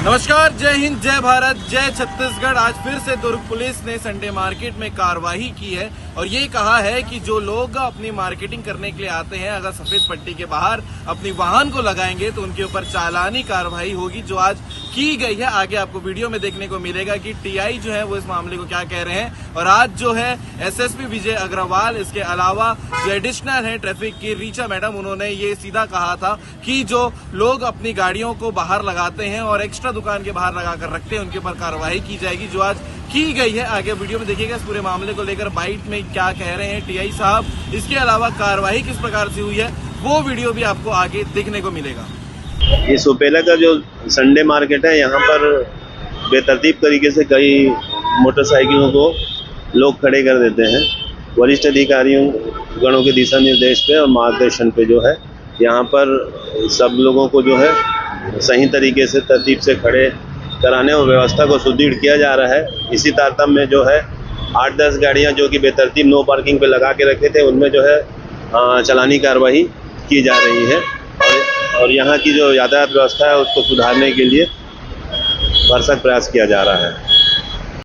नमस्कार, जय हिंद, जय भारत, जय छत्तीसगढ़। आज फिर से दुर्ग पुलिस ने संडे मार्केट में कार्रवाई की है और ये कहा है कि जो लोग अपनी मार्केटिंग करने के लिए आते हैं, अगर सफेद पट्टी के बाहर अपनी वाहन को लगाएंगे तो उनके ऊपर चालानी कार्रवाई होगी, जो आज की गई है। आगे आपको वीडियो में देखने को मिलेगा कि टीआई जो है वो इस मामले को क्या कह रहे हैं। और आज जो है एसएसपी विजय अग्रवाल, इसके अलावा जो एडिशनल है ट्रैफिक की रीचा मैडम, उन्होंने ये सीधा कहा था कि जो लोग अपनी गाड़ियों को बाहर लगाते हैं और एक्स्ट्रा दुकान के बाहर लगा कर रखते हैं, उनके ऊपर कार्रवाई की जाएगी, जो आज की गई है। आगे वीडियो में देखिएगा इस पूरे मामले को लेकर बाइट में क्या कह रहे हैं टीआई साहब। इसके अलावा कार्रवाई किस प्रकार से हुई है वो वीडियो भी आपको आगे देखने को मिलेगा। ये सोपेला का जो संडे मार्केट है, यहाँ पर बेतरतीब तरीके से कई मोटरसाइकिलों को लोग खड़े कर देते हैं। वरिष्ठ अधिकारियों गणों के दिशा निर्देश पे और मार्गदर्शन पे जो है यहाँ पर सब लोगों को जो है सही तरीके से तरतीब से खड़े कराने और व्यवस्था को सुदृढ़ किया जा रहा है। इसी तारतम्य में जो है 8-10 गाड़ियाँ जो कि बेतरतीब नो पार्किंग पे लगा के रखे थे, उनमें जो है चालानी कार्रवाई की जा रही है और यहाँ की जो यातायात व्यवस्था है उसको सुधारने के लिए भरसक प्रयास किया जा रहा है।